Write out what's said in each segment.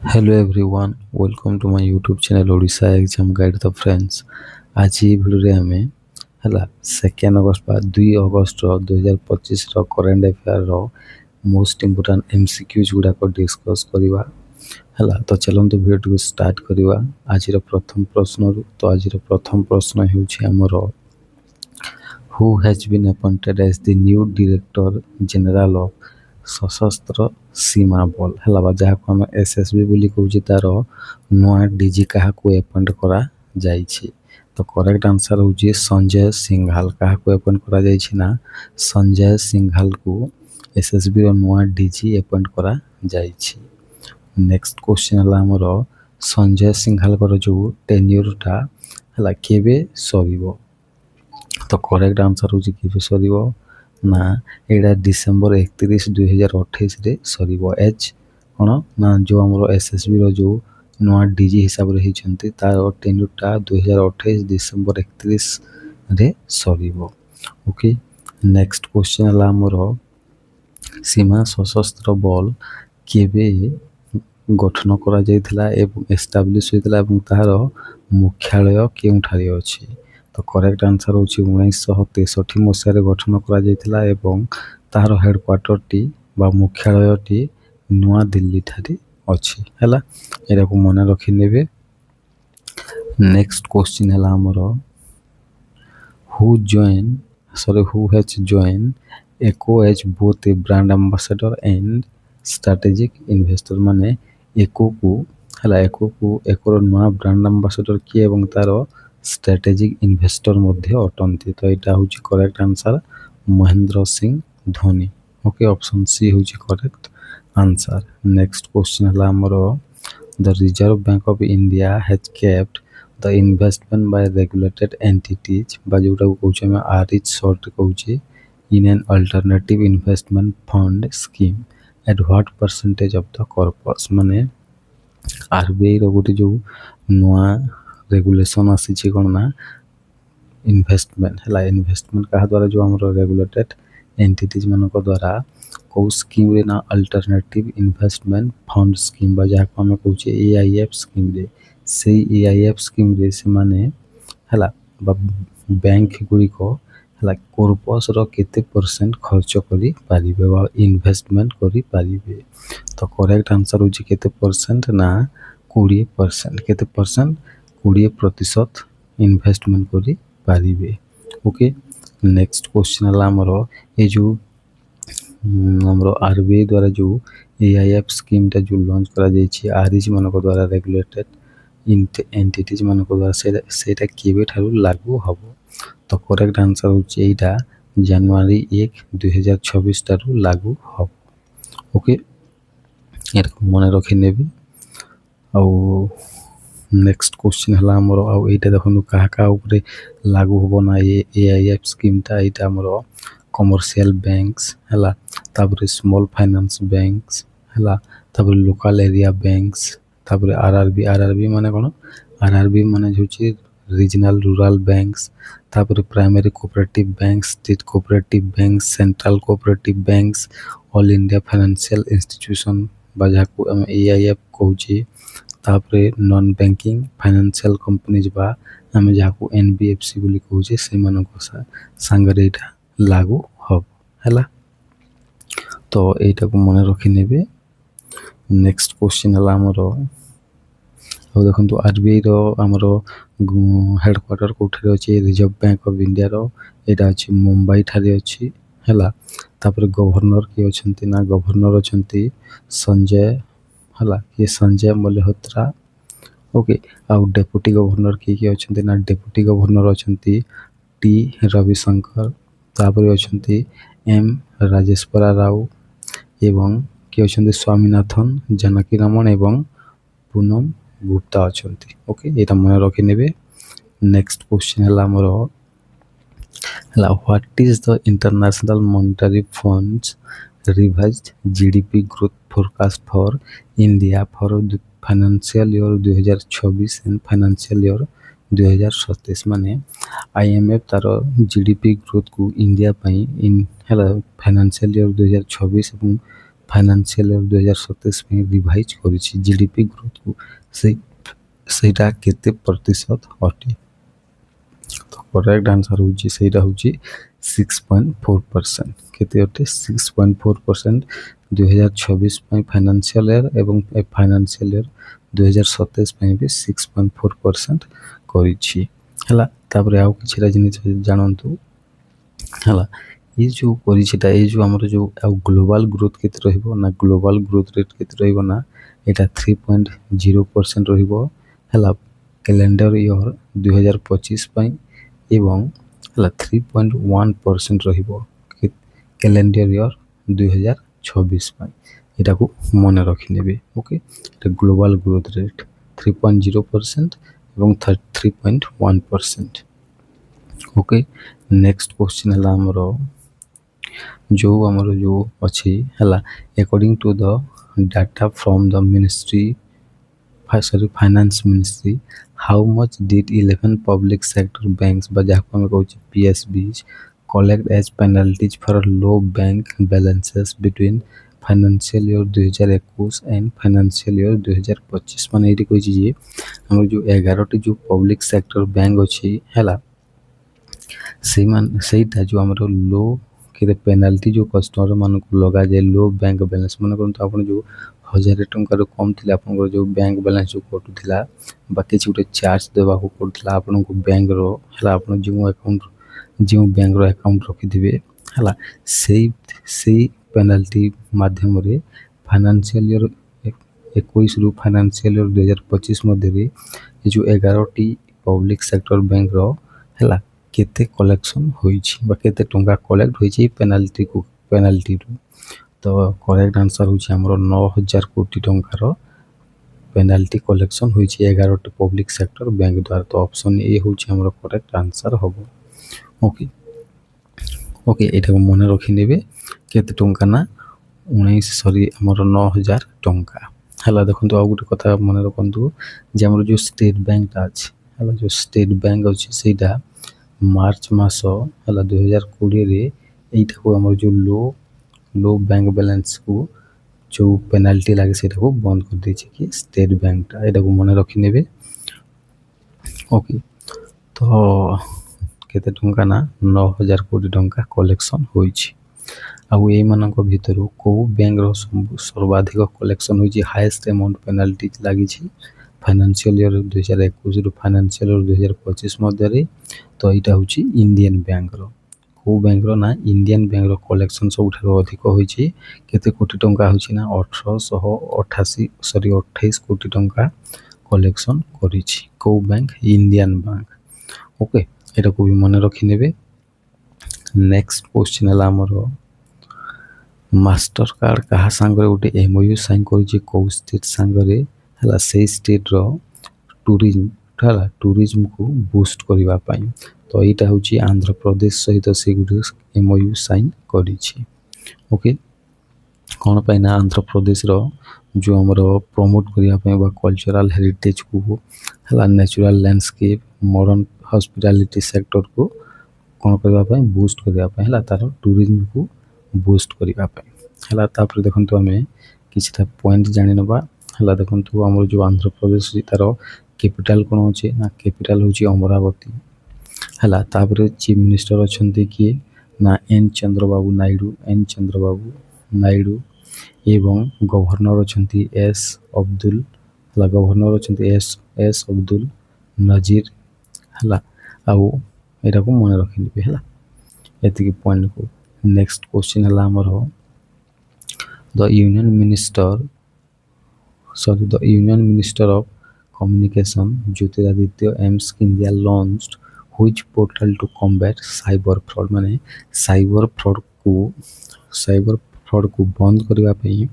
Hello everyone, welcome to my YouTube channel Odisha Exam Guide the friends। आज ये video आमे हला 2 अगस्त बा 2 अगस्त 2025 रो करंट अफेयर रो मोस्ट इंपोर्टेंट एमसीक्यूज गुडा को डिस्कस करिवा हला। तो चलंतु भिडियो को स्टार्ट करिवा। आज रो प्रथम प्रश्न तो आज रो प्रथम प्रश्न हेउछि हमरो who has been appointed as the new director general of सशस्त्र सीमा बल है जहाँ को आम एसएसबी बोली कहूँ तार नुआ डीजी क्या अपॉइंट करा जाइछि। तो करेक्ट आंसर हूँ संजय सिंघाल। क्या अपॉइंट करा जाइछि ना संजय सिंघाल को एसएसबी रो नुआ डीजी अपॉइंट करा जाइछि। नेक्स्ट क्वेश्चन है आमर संजय सिंघाल जो टेन्यूरटा है केबे सरिबो। तो करेक्ट आंसर हूँ केबे सरिबो ना एटा डिसेंबर 31 2028 रे सरिबो। एज कोन ना जो हमरो एसएसबी रो जो नुआ डीजी हिसाब रे हिचंती तार टेन्यूरटा 2028 डिसेंबर 31 रे सरिबो। ओके नेक्स्ट क्वेश्चन है हमरो सीमा सशस्त्र बल केबे गठन करा जायथिला एवं एस्टाब्लिश होइथिला एवं तार मुख्यालय केउठारे अछि। तो करेक्ट आंसर हूँ 1963 मसीह गठन करा जायथिला एवं तार हेडक्वार्टर टी बा मुख्यालय टी नुआ दिल्ली ठारे अछि हैला। एरा को मन रखि नेबे। नेक्स्ट क्वेश्चन है हमरो who has joined ECO as both a brand ambassador and strategic investor। माने ECO को हला ECO नुआ ब्रांड एम्बासडर किए एवं तार स्ट्रेटेजिक इन्वेस्टर मध्य अटंती। तो यहाँ हूँ correct answer Mahendra Singh Dhoni. Okay option C हूँ करेक्ट आंसर। नेक्स्ट क्वेश्चन है हमरो the Reserve Bank of India has kept the investment by regulated entities बा जोटा को कहउछे हम आरइच शॉर्ट कहउछे in an alternative investment fund scheme at what percentage of the corpus. माने आरबीआई रो गोटे जो नुआ रेगुलेशन आसी कौन ना इन्वेस्टमेंट है इन्वेस्टमेंट क्या द्वारा जो आम रेगुलेटेड एंटिटीज मान द्वारा कौ स्कीम रे ना अल्टरनेटिव इन्वेस्टमेंट फंड स्कीम बा जहाँ को आम कहूँ एआईएफ स्कीम रे से एआईएफ स्कीम रे से माने है बैंक गुड़िक है कॉर्पस रो केते परसेंट खर्च करी पारिबे बा इन्वेस्टमेंट करी पारिबे। तो करेक्ट आंसर हूँ केते परसेंट ना 20%। केते परसेंट 20% इन्वेस्टमेंट करी पारिबे। ओके नेक्स्ट क्वेश्चन है हमरो ये जो हमरो आरबीआई द्वारा जो एआईएफ स्कीम टा जो लॉन्च करा जाइछि आरइच मानक द्वारा रेगुलेटेड एंटिटीज मानक द्वारा सेटा केबे ठारू लागू हबो। तो करेक्ट आंसर होछि एटा जनवरी 1 2026 ठारू लागू हबो। ओके एटा मन रखि नेबे। आ नेक्स्ट क्वेश्चन है हमरो आ एटा देखनु का ऊपर लागू होबो ना ये एआईएफ स्कीम ता एटा हमरो कमर्शियल बैंक्स हला तापर स्मॉल फाइनेंस बैंक्स हला तापर लोकल एरिया बैंक्स तापर आरआरबी माने कोन आरआरबी माने होछि रीजनल रूरल बैंक्स तापर primary cooperative banks state cooperative banks central cooperative banks all India financial institution बाजा को हम एआईएफ कहूछि तापर नॉन बैंकिंग फाइनेंशियल कंपनीज बा हम जहाँ को एनबीएफसी बोली कहूछे से मानक सांगरे एटा लागू हब हैला। तो एटा को मन रखि नेबे। नेक्स्ट क्वेश्चन है हमरो अब देखंतु आरबीआई रो हमरो हेडक्वार्टर कोठे अछि रिजर्व बैंक ऑफ इंडिया रो एटा अछि मुंबई ठारे अछि हैला। तापर गवर्नर के अछंती ना गवर्नर अछंती संजय हला ये संजय मल्होत्रा। ओके आउ डेप्यूटी गवर्नर के अछंती ना डेप्यूटी गवर्नर अछंती टी रविशंकर तापर अछंती एम राजेश्वरा राव एवं के अछंती स्वामीनाथन जानकी रमन एवं पूनम गुप्ता अछंती। ओके एटा मन रखि नेबे। नेक्स्ट क्वेश्चन है हमरो हला what is the international monetary funds revised GDP growth forecast for India for financial year 2026 and financial year 2027। माने आईएमएफ तार जीडीपी ग्रोथ को इंडिया इन है फाइनेंशियल ईयर 2026 और फाइनान्शियल इयर 2027 में रिवाइज करिछि जीडीपी ग्रोथ को ସେଇଟା କେତେ ପ୍ରତିଶତ ଅଟେ। ତ କରେକ୍ଟ ଆନ୍ସର ହେଉଛି ସେଇଟା ହେଉଛି 6.4%। କେତେ ଅଟେ? 6.4% 2026 ପାଇଁ ଫାଇନାନ୍ସିଆଲ ଇୟର ଏବଂ ଏ ଫାଇନାନ୍ସିଆଲ ଇୟର 2027 ପାଇଁ ବି 6.4% କରିଛି ହେଲା। ତାପରେ ଆଉ କିଛିଟା ଜିନିଷ ଜାଣନ୍ତୁ ହେଲା। ये जो କରିଛିଟା ଏଇ ଯେଉଁ ଆମର ଯେଉଁ ଆଉ ଗ୍ଲୋବାଲ ଗ୍ରୋଥ କେତେ ରହିବ ନା ଗ୍ଲୋବାଲ ଗ୍ରୋଥ ରେଟ୍ କେତେ ରହିବ ନା ଏଇଟା 3.0% ରହିବ ହେଲା କ୍ୟାଲେଣ୍ଡର ଇୟର 2025 ପାଇଁ ଏବଂ ହେଲା 3.1% ରହିବ କ୍ୟାଲେଣ୍ଡର ଇୟର 2026 ପାଇଁ। ଏଟାକୁ ମନେ ରଖିନେବେ ଓକେ। এটা ଗ୍ଲୋବାଲ ଗ୍ରୋଥ ରେଟ୍ 3.0% ଏବଂ 3.1%। ଓକେ ନେକ୍ସଟ କ୍ୱେଶ୍ଚିନ୍ ହେଲା ଆମର जो आमर जो अच्छी है according to the data from the ministry sorry finance ministry how much did 11 public sector banks जहाँ आम कह PSBs collect as penalties for low bank balances between financial year 2021 and financial year 2025 मान ये कही आम जो 11टी जो पब्लिक सेक्टर बैंक अच्छी है से जो आम लो कि पेनाल्टी जो कस्टमर मानक लगा जाए लो बैंक बैलेंस मन करते आप जो 1000 टकर कम थी आप जो बैंक बैलेंस जो कटुला बाकी गोटे चार्ज देवा पड़ता आपन को बैंक आप जो अकाउंट जो बैंक अकाउंट रखिथे है से पेनाल्टी मध्यम फाइनेंशियल ईयर 21 रु फाइनेंशियल ईयर 2025 मध्य जो 11टी पब्लिक सेक्टर बैंक है केते कलेक्शन होइछि बा केते टंका कलेक्ट होइछि पेनाल्टी को पेनाल्टी रो। तो करेक्ट आंसर होछि हमरो 9000 कोटी टंकार पेनाल्टी कलेक्शन होइछि 11टी पब्लिक सेक्टर बैंक द्वारा। तो ऑप्शन ए होछि हमरो करेक्ट आंसर हबो ओके ओके एटा को मने रखि नेबे केते टंका ना 19 सॉरी हमरो 9000 टंका हला। देखंतु आ गुटे कथा मने रखंतु जे हमरो जो स्टेट बैंक अछि हला जो स्टेट बैंक अछि सेटा मार्च मास है 2020 यहीटा को आम जो लो बैंक बैलेंस को जो पेनाल्टी लगे से बंद कर देछि कि स्टेट बैंकटा यहाँ को मन रखिने ओके। तो केते टंका ना 9000 कोटी टंका कलेक्शन होइछि। आउ ए मानक भितर को बैंक रो सर्वाधिक कलेक्शन होइछि हाईएस्ट अमाउंट पेनाल्टी लगी फाइनेंशियल ईयर 2021 रु फाइनेंशियल ईयर 2025 मध्य। तो यहाँ हूँ इंडियन बैंक रो को बैंक रो ना इंडियन बैंक रो कलेक्शन सब अधिक होइछि केते कोटी टंका होछि ना 28 कोटी टंका कलेक्शन करिछि को बैंक इंडियन बैंक ओके। एटा को भी मन रखि नेबे। नेक्स्ट क्वेश्चन है हमरो मास्टर कार्ड कहा संगे गोटे एमओयू साइन करिछि को स्टेट संगे हला से स्टेट रो टूरिज्म को बूस्ट करबा पाई। तो यहाँ हूँ आंध्र प्रदेश सहित से गोटे एमओयू साइन करिछि ओके। कौन पाई ना आंध्र प्रदेश रो जो हमर प्रमोट करबा पाई बा कल्चरल हेरिटेज को हला natural landscape modern hospitality sector को कौन करबा पाई बूस्ट करबा पाई हला तार टूरिज्म को बूस्ट करबा पाई हला। तापर देखंतु हमें किछटा पॉइंट जानि नबा हला। देखंतु हमर जो आंध्र प्रदेश तार कैपिटल कौन अच्छे ना कैपिटल हूँ अमरावती है। तापर चीफ मिनिस्टर अच्छा किए ना एन चंद्रबाबू नायडू एवं गवर्नर अच्छा एस अब्दुल है गवर्नर अच्छा एस अब्दुल नजीर है। आउ यहाँ को मन रखिने है ये पॉइंट को। नेक्स्ट क्वेश्चन है आमर the union minister of communication Jyotiraditya aims India launched which portal to combat cyber fraud माने साइबर फ्रॉड को बंद करबा पई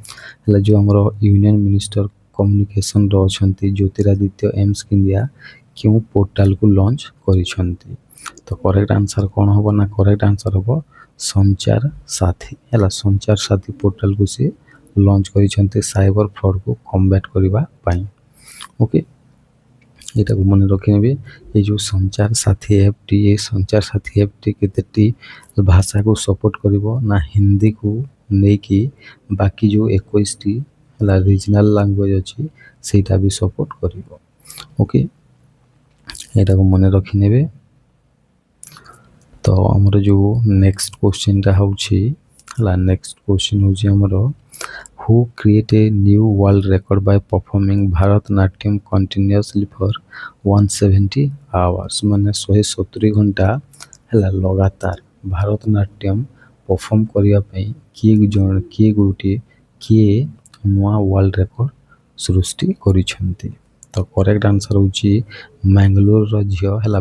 हला जो हमरो यूनियन मिनिस्टर कम्युनिकेशन रो छंती ज्योतिरादित्य एम्स इंडिया क्यों पोर्टल को लॉन्च करिसंती। तो करेक्ट आंसर कौन होबो ना करेक्ट आंसर होबो संचार साथी हला। संचार साथी पोर्टल को से लॉन्च करिसंती साइबर फ्रॉड को कॉम्बैट करबा पई ओके। यहाँ को मन रखिने ये जो संचार साथी ऐप टी ये संचार साथी ऐप टी केतेटी भाषा को सपोर्ट करिवो ना हिंदी को ନେଇକି ବାକି ଯେଉଁ 21ଟି ହେଲା ରିଜନାଲ୍ ଲାଙ୍ଗୁଏଜ୍ ଅଛି ସେଇଟା ବି ସପୋର୍ଟ କରିବ। ଓକେ, ଏଇଟାକୁ ମନେ ରଖିନେବେ। ତ ଆମର ଯେଉଁ ନେକ୍ସଟ କ୍ୱେଶ୍ଚିନ୍ଟା ହେଉଛି ହେଲା, ନେକ୍ସଟ କ୍ୱେଶ୍ଚିନ୍ ହେଉଛି ଆମର who create a new world record by performing Bharatanatyam continuously for 170 hours, ମାନେ 170 ଘଣ୍ଟା ହେଲା ଲଗାତାର ଭାରତନାଟ୍ୟମ ପରଫର୍ମ କରିବା ପାଇଁ କିଏ ନୂଆ ୱାର୍ଲଡ ରେକର୍ଡ ସୃଷ୍ଟି କରିଛନ୍ତି। ତ କରେକ୍ଟ ଆନ୍ସର ହେଉଛି ମାଙ୍ଗାଲୋରର ଝିଅ ହେଲା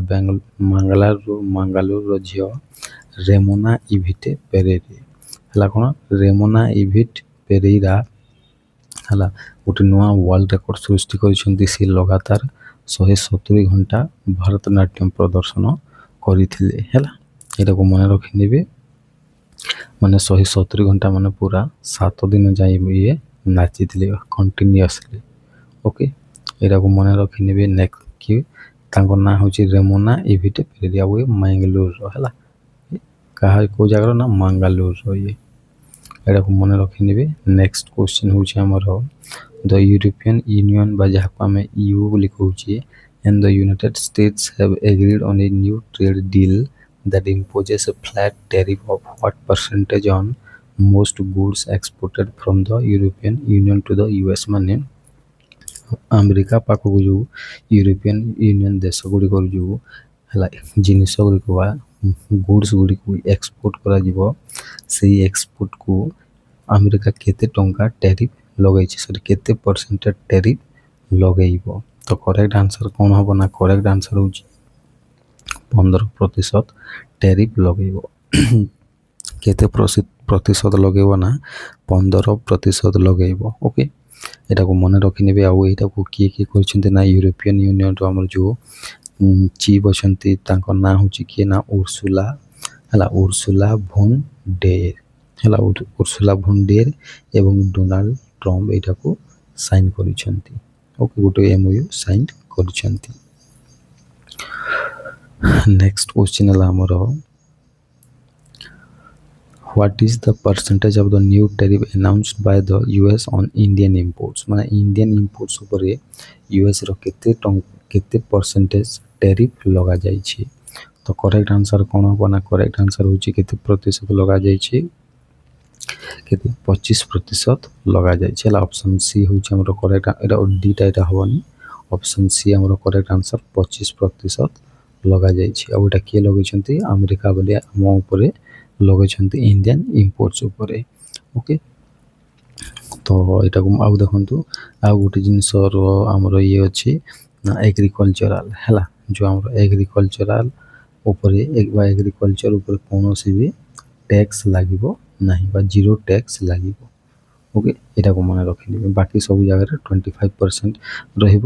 ମାଙ୍ଗାଲୋରର ଝିଅ ରେମୋନା ଇଭିଟେ ପେରେରେ ହେଲା। କ'ଣ ରେମୋନା ଇଭିଟ ପେରେଇରା ହେଲା ଗୋଟେ ନୂଆ ୱାର୍ଲଡ ରେକର୍ଡ ସୃଷ୍ଟି କରିଛନ୍ତି। ସେ ଲଗାତାର 170 ଘଣ୍ଟା ଭାରତନାଟ୍ୟମ ପ୍ରଦର୍ଶନ କରିଥିଲେ ହେଲା। ଏଇଟାକୁ ମନେ ରଖିନେବେ, ମାନେ 170 ଘଣ୍ଟା ମାନେ ପୁରା 7 ଦିନ ଯାଇ ଇଏ ନାଚିଥିଲେ କଣ୍ଟିନ୍ୟୁଅସଲି। ଓକେ, ଏଇଟାକୁ ମନେ ରଖିନେବେ। ନେକ୍ସଟ କି ତାଙ୍କ ନାଁ ହେଉଛି ରେମୋନା ଇଭିଟେ ପେରେରା ଆଉ ମାଙ୍ଗାଲୋରର ହେଲା। କେଉଁ ଜାଗାର ନା ମାଙ୍ଗାଲୋରର ଇଏ, ଏଇଟାକୁ ମନେ ରଖିନେବେ। ନେକ୍ସଟ କ୍ୱେଶ୍ଚିନ୍ ହେଉଛି ଆମର ଦ ୟୁରୋପିଆନ୍ ୟୁନିୟନ ବା ଯାହାକୁ ଆମେ EU ବୋଲି କହୁଛେ and the United States have agreed on a new trade deal that imposes a flat tariff of what percentage on most goods exported from the European Union to the US, ମାନେ America ପାଖକୁ ଯେଉଁ European union ଦେଶ ଗୁଡ଼ିକରୁ ଯେଉଁ ହେଲା ଜିନିଷ ଗୁଡ଼ିକ ବା ଗୁଡ୍ସ ଗୁଡ଼ିକୁ ଏକ୍ସପୋର୍ଟ କରାଯିବ, ସେଇ ଏକ୍ସପୋର୍ଟକୁ ଆମେରିକା କେତେ ଟଙ୍କା ଟେରିଫ୍ ଲଗାଇଛି, କେତେ ପରସେଣ୍ଟେଜ ଟେରିଫ୍ ଲଗାଇବ। ତ କରେକ୍ଟ ଆନ୍ସର କ'ଣ ହେବ ନା କରେକ୍ଟ ଆନ୍ସର ହେଉଛି 15% ଟେରିଫ୍ ଲଗାଇବ। କେତେ ପ୍ରତିଶତ ଲଗାଇବ ନା 15% ଲଗାଇବ। ଓକେ, ଏଇଟାକୁ ମନେ ରଖିନେବେ। ଆଉ ଏଇଟାକୁ କିଏ କହିଛନ୍ତି ନା ୟୁରୋପିଆନ୍ ୟୁନିୟନର ଆମର ଯେଉଁ ଚିଫ୍ ଅଛନ୍ତି ତାଙ୍କ ନାଁ ହେଉଛି କିଏ ନା ଉର୍ସୁଲା ଭୋନ୍ ଡେର୍ ହେଲା। ଉର୍ସୁଲା ଭୋନ୍ ଡେର୍ ଏବଂ ଡୋନାଲ୍ଡ ଟ୍ରମ୍ପ ଏଇଟାକୁ ସାଇନ୍ କରିଛନ୍ତି। ଓକେ, ଗୋଟେ MOU ସାଇନ୍ କରିଛନ୍ତି। ନେକ୍ସଟ କ୍ୱେଶ୍ଚିନ୍ ହେଲା ଆମର What is the percentage of the new tariff announced by the US on Indian imports, ମାନେ ଇଣ୍ଡିଆନ୍ ଇମ୍ପୋର୍ଟସ୍ ଉପରେ ୟୁଏସ୍ର କେତେ ପରସେଣ୍ଟେଜ ଟେରିଫ୍ ଲଗାଯାଇଛି। ତ କରେକ୍ଟ ଆନ୍ସର କ'ଣ ହେବ ନା କରେକ୍ଟ ଆନ୍ସର ହେଉଛି କେତେ ପ୍ରତିଶତ ଲଗାଯାଇଛି, କେତେ 25% ଲଗାଯାଇଛି ହେଲା। ଅପସନ୍ ସି ହେଉଛି ଆମର କରେକ୍ଟ, ଏଇଟା ଦୁଇଟା ଏଇଟା ହେବନି। ଅପସନ୍ ସି ଆମର କରେକ୍ଟ ଆନ୍ସର 25% ଲଗାଯାଇଛି। ଆଉ ଏଇଟା କିଏ ଲଗେଇଛନ୍ତି ଆମେରିକା ବୋଲି ଆମ ଉପରେ ଲଗେଇଛନ୍ତି ଇଣ୍ଡିଆନ୍ ଇମ୍ପୋର୍ଟସ୍ ଉପରେ। ଓକେ, ତ ଏଇଟାକୁ ଆଉ ଦେଖନ୍ତୁ ଆଉ ଗୋଟେ ଜିନିଷର ଆମର ଇଏ ଅଛି ନା ଏଗ୍ରିକଲଚରାଲ ହେଲା। ଯେଉଁ ଆମର ଏଗ୍ରିକଲଚରାଲ ଉପରେ ବା ଏଗ୍ରିକଲଚର ଉପରେ କୌଣସି ବି ଟ୍ୟାକ୍ସ ଲାଗିବ ନାହିଁ ବା ଜିରୋ ଟ୍ୟାକ୍ସ ଲାଗିବ। ଓକେ, ଏଇଟାକୁ ମନେ ରଖିନେବେ। ବାକି ସବୁ ଜାଗାରେ 25% ରହିବ।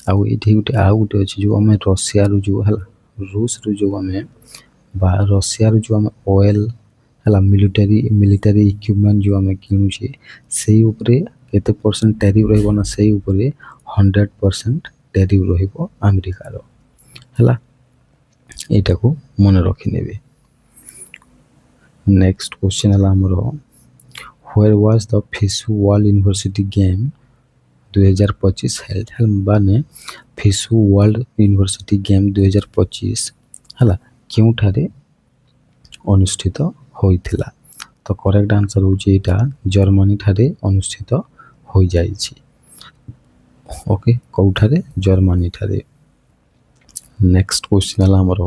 ଆଉ ଏଇଠି ଆଉ ଗୋଟେ ଅଛି ଯେଉଁ ଆମେ ରଷିଆରୁ ଯେଉଁ ହେଲା ରୁଷରୁ ଯେଉଁ ଆମେ ବା ରଷିଆରୁ ଯେଉଁ ଆମେ ଅଏଲ୍ ହେଲା ମିଲିଟାରୀ ଇକ୍ୟୁପମେଣ୍ଟ ଯେଉଁ ଆମେ କିଣୁଛେ ସେଇ ଉପରେ କେତେ ପରସେଣ୍ଟ ଟେରିଫ୍ ରହିବ ନା ସେଇ ଉପରେ 100% ଟେରିଫ୍ ରହିବ ଆମେରିକାର ହେଲା। ଏଇଟାକୁ ମନେ ରଖିନେବେ। ନେକ୍ସଟ କ୍ୱେଶ୍ଚିନ୍ ହେଲା ଆମର where was the FISU World University Game 2025 held, ମାନେ FISU World University Game 2025 ହେଲା କେଉଁଠାରେ ଅନୁଷ୍ଠିତ ହୋଇଥିଲା। ତ କରେକ୍ଟ ଆନ୍ସର ହେଉଛି ଏଇଟା ଜର୍ମାନୀ ଠାରେ ଅନୁଷ୍ଠିତ ହୋଇଯାଇଛି। ଓକେ, କେଉଁଠାରେ ଜର୍ମାନୀ ଠାରେ। ନେକ୍ସଟ କ୍ୱେଶ୍ଚିନ୍ ହେଲା ଆମର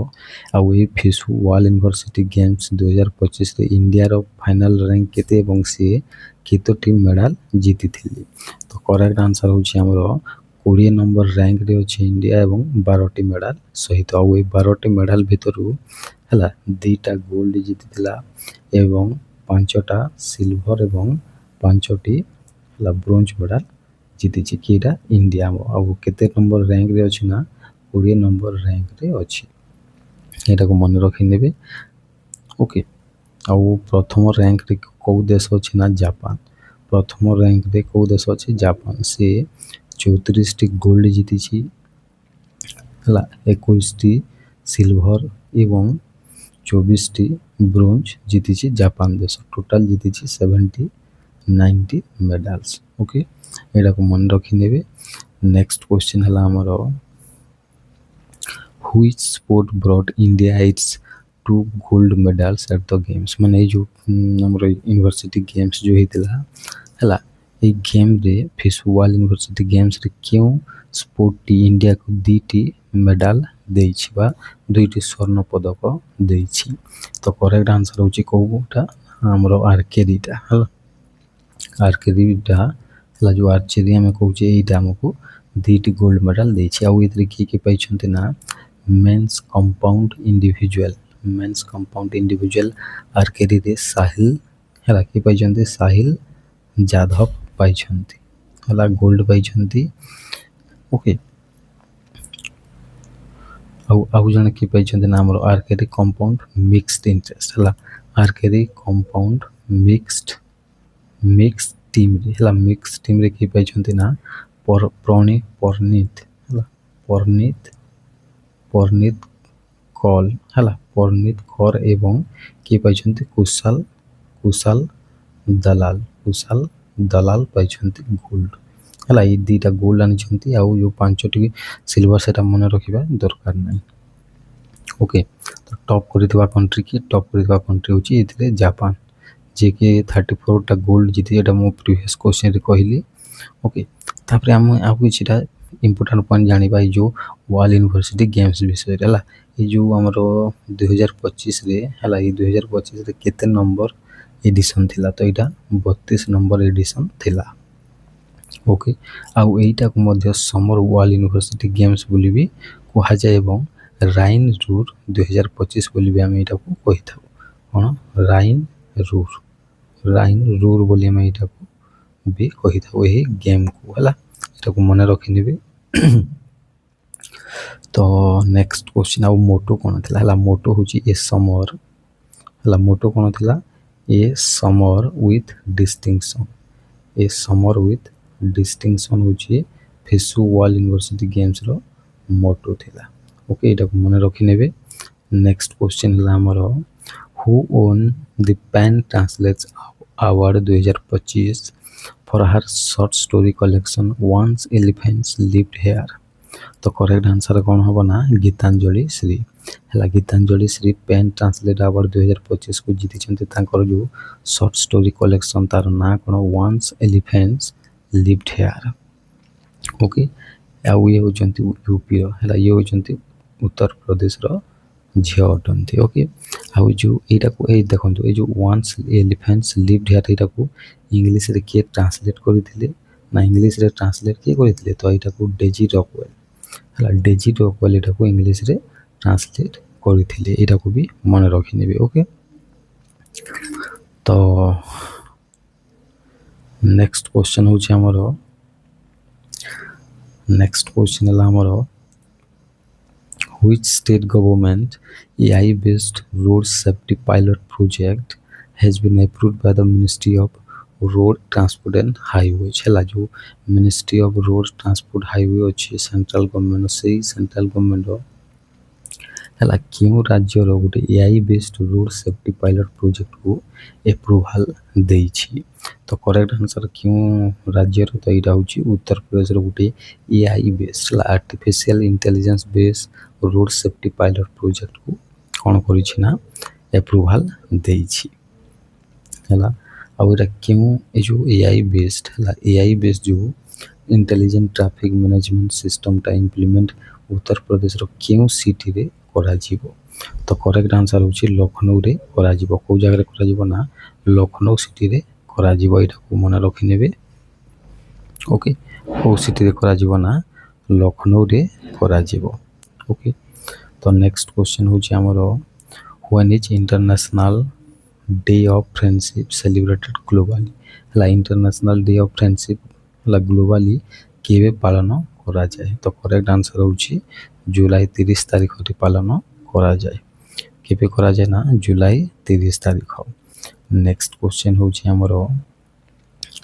ଆଉ ଏଇ FISU ୱାର୍ଲଡ ୟୁନିଭର୍ସିଟି ଗେମ୍ସ 2025ରେ ଇଣ୍ଡିଆର ଫାଇନାଲ ରାଙ୍କ କେତେ ଏବଂ ସିଏ କେତୋଟି ମେଡ଼ାଲ ଜିତିଥିଲେ। ତ କରେକ୍ଟ ଆନ୍ସର ହେଉଛି ଆମର 20 ନମ୍ବର ରାଙ୍କରେ ଅଛି ଇଣ୍ଡିଆ ଏବଂ 12ଟି ମେଡ଼ାଲ ସହିତ। ଆଉ ଏଇ 12ଟି ମେଡ଼ାଲ ଭିତରୁ ହେଲା 2ଟା ଗୋଲ୍ଡ ଜିତିଥିଲା ଏବଂ 5ଟା ସିଲଭର ଏବଂ 5ଟି ହେଲା ବ୍ରୋଞ୍ଜ ମେଡ଼ାଲ ଜିତିଛି କିଟା ଇଣ୍ଡିଆ। ଆଉ କେତେ ନମ୍ବର ରାଙ୍କରେ ଅଛି ନା 20 ନମ୍ବର ରାଙ୍କରେ ଅଛି। ଏଇଟାକୁ ମନେ ରଖିନେବେ। ଓକେ, ଆଉ ପ୍ରଥମ ରାଙ୍କରେ କେଉଁ ଦେଶ ଅଛି ନା ଜାପାନ। ପ୍ରଥମ ରାଙ୍କରେ କେଉଁ ଦେଶ ଅଛି ଜାପାନ। ସେ 34ଟି ଗୋଲ୍ଡ ଜିତିଛି ହେଲା, 21ଟି ସିଲଭର ଏବଂ 24ଟି ବ୍ରୋଞ୍ଜ ଜିତିଛି ଜାପାନ ଦେଶ। ଟୋଟାଲ ଜିତିଛି 90 ମେଡାଲ୍ସ। ଓକେ, ଏଇଟାକୁ ମନେ ରଖିନେବେ। ନେକ୍ସଟ କ୍ୱେଶ୍ଚିନ୍ ହେଲା ଆମର which sport brought India its 2 gold medals at the games। ମାନେ ଏଇ ଯେଉଁ ଆମର ୟୁନିଭର୍ସିଟି ଗେମ୍ସ ଯେଉଁ ହେଇଥିଲା ହେଲା, ଏଇ ଗେମ୍ରେ ଫିସୁୱାଲ ୟୁନିଭର୍ସିଟି ଗେମ୍ସରେ କେଉଁ ସ୍ପୋର୍ଟଟି ଇଣ୍ଡିଆକୁ 2ଟି ମେଡାଲ ଦେଇଛି ବା 2ଟି ସ୍ୱର୍ଣ୍ଣ ପଦକ ଦେଇଛି? ତ କରେକ୍ଟ ଆନ୍ସର ହେଉଛି କେଉଁଟା? ଆମର ଆର୍କେରୀଟା ହେଲା। ଆର୍କେରୀଟା ହେଲା, ଯେଉଁ ଆର୍ଚେରୀ ଆମେ କହୁଛେ, ଏଇଟା ଆମକୁ 2ଟି ଗୋଲ୍ଡ ମେଡାଲ ଦେଇଛି। ଆଉ ଏଥିରେ କିଏ କିଏ ପାଇଛନ୍ତି ନା ମେନ୍ସ କମ୍ପାଉଣ୍ଡ ଇଣ୍ଡିଭିଜୁଆଲ ଆର୍କେରୀରେ ସାହିଲ ହେଲା, କିଏ ପାଇଛନ୍ତି? ସାହିଲ ଯାଦବ ପାଇଛନ୍ତି ହେଲା, ଗୋଲ୍ଡ ପାଇଛନ୍ତି। ଓକେ, ଆଉ ଜଣେ କିଏ ପାଇଛନ୍ତି ନା ଆମର ଆର୍କେରୀ କମ୍ପାଉଣ୍ଡ ମିକ୍ସଡ ଇଣ୍ଟରେଷ୍ଟ ହେଲା। ଆର୍କେରୀ କମ୍ପାଉଣ୍ଡ ମିକ୍ସଡ ଟିମ୍ରେ ହେଲା, ମିକ୍ସ ଟିମ୍ରେ କିଏ ପାଇଛନ୍ତି ନା ପରନୀତ କଲ ହେଲା, ପରନୀତ କର ଏବଂ କିଏ ପାଇଛନ୍ତି? କୁଶାଲ ଦଲାଲ ପାଇଛନ୍ତି ଗୋଲ୍ଡ ହେଲା। ଏଇ 2ଟା ଗୋଲ୍ଡ ଆଣିଛନ୍ତି। ଆଉ ଯେଉଁ 5ଟି ସିଲଭର ସେଟା ମନେ ରଖିବା ଦରକାର ନାହିଁ। ଓକେ, ତ ଟପ୍ କରିଥିବା କଣ୍ଟ୍ରି କିଏ? ଟପ୍ କରିଥିବା କଣ୍ଟ୍ରି ହେଉଛି ଏଥିରେ ଜାପାନ, ଯିଏକି 34ଟା ଗୋଲ୍ଡ ଜିତି, ଏଇଟା ମୁଁ ପ୍ରିଭିୟସ୍ କ୍ୱେଶ୍ଚିନ୍ରେ କହିଲି। ଓକେ, ତାପରେ ଆମେ ଆଉ କିଛିଟା ଇମ୍ପୋର୍ଟାଣ୍ଟ ପଏଣ୍ଟ ଜାଣିବା ଏଇ ଯେଉଁ ୱାର୍ଲଡ ୟୁନିଭର୍ସିଟି ଗେମ୍ସ ବିଷୟରେ ହେଲା। ଏଇ ଯେଉଁ ଆମର 2025ରେ ହେଲା, ଏଇ 2025ରେ କେତେ ନମ୍ବର ଏଡିସନ୍ ଥିଲା? ତ ଏଇଟା 32 ନମ୍ବର ଏଡିସନ୍ ଥିଲା। ଓକେ, ଆଉ ଏଇଟାକୁ ମଧ୍ୟ ସମର ୱାର୍ଲଡ ୟୁନିଭର୍ସିଟି ଗେମ୍ସ ବୋଲି ବି କୁହାଯାଏ ଏବଂ ରାଇନ୍ ରୁର 2025 ବୋଲି ବି ଆମେ ଏଇଟାକୁ କହିଥାଉ। କ'ଣ? ରାଇନ୍ ରୁର ବୋଲି ଆମେ ଏଇଟାକୁ ବି କହିଥାଉ ଏହି ଗେମ୍କୁ ହେଲା। ଏଟାକୁ ମନେ ରଖିନେବେ। ତ ନେକ୍ସଟ କ୍ୱେଶ୍ଚିନ୍, ଆଉ ମୋଟୋ କ'ଣ ଥିଲା? ହେଲା, ମୋଟୋ ହେଉଛି ଏ ସମର ହେଲା। ମୋଟୋ କ'ଣ ଥିଲା? ଏ ସମର ୱିଥ୍ ଡିଷ୍ଟିଂସନ୍ ହେଉଛି ଫିସୁ ୱାର୍ଲଡ ୟୁନିଭର୍ସିଟି ଗେମ୍ସର ମୋଟୋ ଥିଲା। ଓକେ, ଏଇଟାକୁ ମନେ ରଖିନେବେ। ନେକ୍ସଟ କ୍ୱେଶ୍ଚିନ୍ ହେଲା ଆମର who won the pen translates award 2025 for her short story collection once elephants lived here? ତ କରେକ୍ଟ ଆନ୍ସର କ'ଣ ହେବ ନା ଗୀତାଞ୍ଜଳି ଶ୍ରୀ ହେଲା। Geetanjali Shree pen translate award 2025କୁ ଜିତିଛନ୍ତି। ତାଙ୍କର ଯେଉଁ ସର୍ଟ ଷ୍ଟୋରି କଲେକ୍ସନ୍, ତାର ନାଁ କ'ଣ? Once elephants lived here. Okay, ଆଉ ଇଏ ହେଉଛନ୍ତି ୟୁପିର ହେଲା, ଇଏ ହେଉଛନ୍ତି ଉତ୍ତରପ୍ରଦେଶର ଝିଅ ଅଟନ୍ତି। ଓକେ, ଆଉ ଯେଉଁ ଏଇଟାକୁ ଏଇ ଦେଖନ୍ତୁ, ଏଇ ଯେଉଁ ୱାନ୍ସ ଏଲିଫେଣ୍ଟସ୍ ଲିଭ୍ଡ ହେୟାର, ଏଇଟାକୁ ଇଂଲିଶରେ କିଏ ଟ୍ରାନ୍ସଲେଟ୍ କରିଥିଲେ ନା ଇଂଲିଶରେ ଟ୍ରାନ୍ସଲେଟ୍ କିଏ କରିଥିଲେ? ତ ଏଇଟାକୁ ଡେଜି ରକୱେଲ ହେଲା। ଡେଜି ରକୱେଲ ଏଇଟାକୁ ଇଂଲିଶରେ ଟ୍ରାନ୍ସଲେଟ୍ କରିଥିଲେ। ଏଇଟାକୁ ବି ମନେ ରଖିନେବେ। ଓକେ, ତ ନେକ୍ସଟ କ୍ୱେଶ୍ଚନ୍ ହେଉଛି ଆମର ହେଲା ଆମର which state government AI based road safety pilot project has been approved by the Ministry of Road Transport and Highways ହେଲା। ଯେଉଁ ministry of road transport highway ଅଛି ସେଣ୍ଟ୍ରାଲ ଗଭର୍ଣ୍ଣମେଣ୍ଟ, ସେଇ ସେଣ୍ଟ୍ରାଲ ଗଭର୍ଣ୍ଣମେଣ୍ଟର ହେଲା କେଉଁ ରାଜ୍ୟର ଗୋଟେ AI based road safety pilot ପ୍ରୋଜେକ୍ଟକୁ ଏପ୍ରୁଭାଲ୍ ଦେଇଛି? ତ କରେକ୍ଟ ଆନ୍ସର କେଉଁ ରାଜ୍ୟର? ତ ଏଇଟା ହେଉଛି ଉତ୍ତରପ୍ରଦେଶର ଗୋଟେ AI ବେସ୍ଡ ହେଲା artificial intelligence based road safety pilot ପ୍ରୋଜେକ୍ଟକୁ କ'ଣ କରିଛି ନା ଏପ୍ରୁଭାଲ୍ ଦେଇଛି ହେଲା। ଆଉ ଏଇଟା କେଉଁ ଏ ଯେଉଁ AI ବେସ୍ଡ ହେଲା, AI ବେସ୍ଡ ଯେଉଁ ଇଣ୍ଟେଲିଜେଣ୍ଟ ଟ୍ରାଫିକ୍ ମ୍ୟାନେଜମେଣ୍ଟ ସିଷ୍ଟମଟା ଇମ୍ପ୍ଲିମେଣ୍ଟ ଉତ୍ତରପ୍ରଦେଶର କେଉଁ ସିଟିରେ କରାଯିବ? ତ କରେକ୍ଟ ଆନ୍ସର ହେଉଛି ଲକ୍ଷ୍ନୌରେ କରାଯିବ। କେଉଁ ଜାଗାରେ କରାଯିବ ନା ଲକ୍ଷ୍ନୌ ସିଟିରେ କରାଯିବ। ଏଇଟାକୁ ମନେ ରଖିନେବେ। ଓକେ, କେଉଁ ସିଟିରେ କରାଯିବ ନା ଲକ୍ଷ୍ନୌରେ କରାଯିବ। ଓକେ, ତ ନେକ୍ସଟ କ୍ୱେଶ୍ଚନ୍ ହେଉଛି ଆମର when is international day of friendship celebrated globally ହେଲା। ଇଣ୍ଟରନ୍ୟାସନାଲ ଡେ ଅଫ୍ ଫ୍ରେଣ୍ଡସିପ୍ ହେଲା ଗ୍ଲୋବାଲି କେବେ ପାଳନ କରାଯାଏ? ତ କରେକ୍ଟ ଆନ୍ସର ହେଉଛି ଜୁଲାଇ 30 ତାରିଖରେ ପାଳନ କରାଯାଏ। କେବେ କରାଯାଏ ନା ଜୁଲାଇ 30 ତାରିଖ। ନେକ୍ସଟ କ୍ୱେଶ୍ଚନ୍ ହେଉଛି ଆମର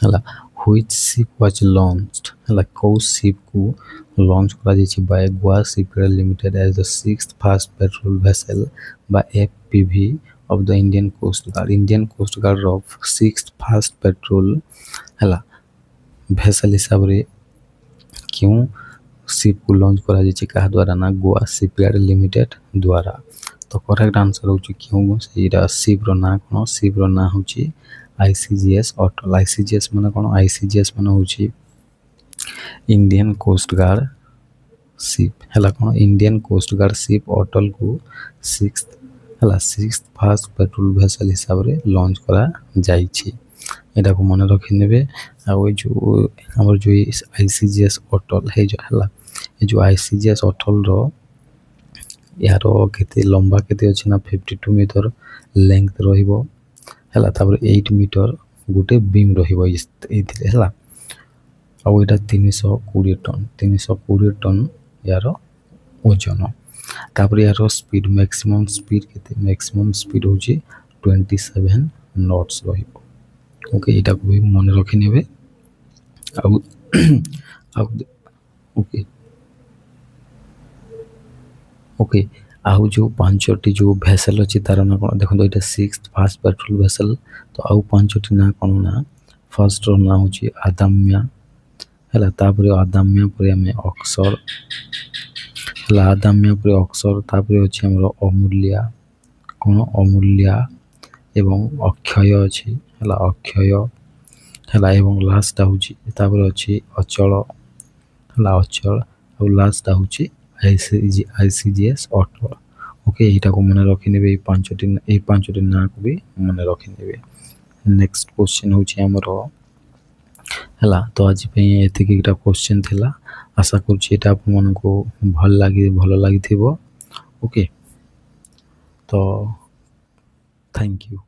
ହେଲା ହୁଇଚ୍ ସିପ୍ ୱାଜ୍ ଲଞ୍ଚଡ ହେଲା। କେଉଁ ସିପ୍କୁ ଲଞ୍ଚ କରାଯାଇଛି ବାଇ ଗୋଆ ସିପିୟାର୍ଡ ଲିମିଟେଡ୍ ଆଜ୍ ଦ 6th ଫାଷ୍ଟ ପେଟ୍ରୋଲ ଭେସେଲ୍ ବା FPV of the Indian Coast Guard. Indian Coast Guard ର 6th fast patrol ହେଲା ଭେସେଲ ହିସାବରେ କେଉଁ ସିପ୍କୁ ଲଞ୍ଚ କରାଯାଇଛି କାହା ଦ୍ୱାରା ନା ଗୋଆ ସିପୟାର୍ଡ ଲିମିଟେଡ୍ ଦ୍ୱାରା। ତ କରେକ୍ଟ ଆନ୍ସର ହେଉଛି କେଉଁ ସେଇଟା ସିପ୍ର ନାଁ କ'ଣ? ସିପ୍ର ନାଁ ହେଉଛି ICGS ଅଟଲ। ICGS ମାନେ କ'ଣ? ICGS ମାନେ ହେଉଛି ଇଣ୍ଡିଆନ୍ କୋଷ୍ଟ ଗାର୍ଡ଼ ସିପ୍ ହେଲା କ'ଣ? ଇଣ୍ଡିଆନ୍ କୋଷ୍ଟ ଗାର୍ଡ଼ ସିପ୍ ଅଟଲକୁ 6th ଫାଷ୍ଟ ପେଟ୍ରୋଲ ଭେସେଲ ହିସାବରେ ଲଞ୍ଚ କରାଯାଇଛି। ଏଟାକୁ ମନେ ରଖିନେବେ। ଆଉ ଏ ଯେଉଁ ଆମର ଯେଉଁ ICGS ଅଟଲ ହେଇଯିବ ହେଲା, ଏ ଯେଉଁ ICGS ଅଟଲର ଏହାର କେତେ ଲମ୍ବା କେତେ ଅଛି ନା 52 ମିଟର ଲେନ୍ଥ ରହିବ ହେଲା। ତାପରେ 8 ମିଟର ଗୋଟେ ବିମ୍ ରହିବ ଏଇଥିରେ ହେଲା। ଆଉ ଏଇଟା 320 ଟନ୍ ୟାର ଓଜନ। ତାପରେ ୟାର ସ୍ପିଡ୍ ମ୍ୟାକ୍ସିମମ୍ ସ୍ପିଡ୍ କେତେ? ମ୍ୟାକ୍ସିମମ୍ ସ୍ପିଡ୍ ହେଉଛି 27 ନଟ୍ସ ରହିବ। ଓକେ, ଏଇଟାକୁ ବି ମନେ ରଖିନେବେ। ଆଉ ଆଉ ଓକେ ଓକେ ଆଉ ଯେଉଁ 5ଟି ଯେଉଁ ଭେସେଲ୍ ଅଛି ତାର ନାଁ କ'ଣ? ଦେଖନ୍ତୁ ଏଇଟା 6th ଫାଷ୍ଟ ପେଟ୍ରୋଲ ଭେସେଲ୍। ତ ଆଉ 5ଟି ନାଁ କ'ଣ ନା ଫାର୍ଷ୍ଟର ନାଁ ହେଉଛି ଆଦାମ୍ୟା ହେଲା। ତାପରେ ଆଦାମ୍ୟା ପରେ ଆମେ ଅକ୍ସର ହେଲା, ଆଦାମ୍ୟା ପରେ ଅକ୍ସର। ତାପରେ ଅଛି ଆମର ଅମୂଲ୍ୟା କ'ଣ? ଅମୂଲ୍ୟା ଏବଂ ଅକ୍ଷୟ ଅଛି ହେଲା, ଅକ୍ଷୟ ହେଲା। ଏବଂ ଲାଷ୍ଟଟା ହେଉଛି ତାପରେ ଅଛି ଅଚଳ ହେଲା, ଅଚଳ। ଆଉ ଲାଷ୍ଟଟା ହେଉଛି ICGS ଅଟଳ। ଓକେ, ଏଇଟାକୁ ମନେ ରଖିନେବେ। ଏଇ ପାଞ୍ଚଟି ନାଁକୁ ବି ମନେ ରଖିନେବେ। ନେକ୍ସଟ କ୍ୱେଶ୍ଚିନ୍ ହେଉଛି ଆମର ହେଲା। ତ ଆଜି ପାଇଁ ଏତିକିଟା କ୍ୱେଶ୍ଚିନ୍ ଥିଲା। ଆଶା କରୁଛି ଏଇଟା ଆପଣମାନଙ୍କୁ ଭଲ ଲାଗିଥିବ। ଓକେ, ତ ଥ୍ୟାଙ୍କ ୟୁ।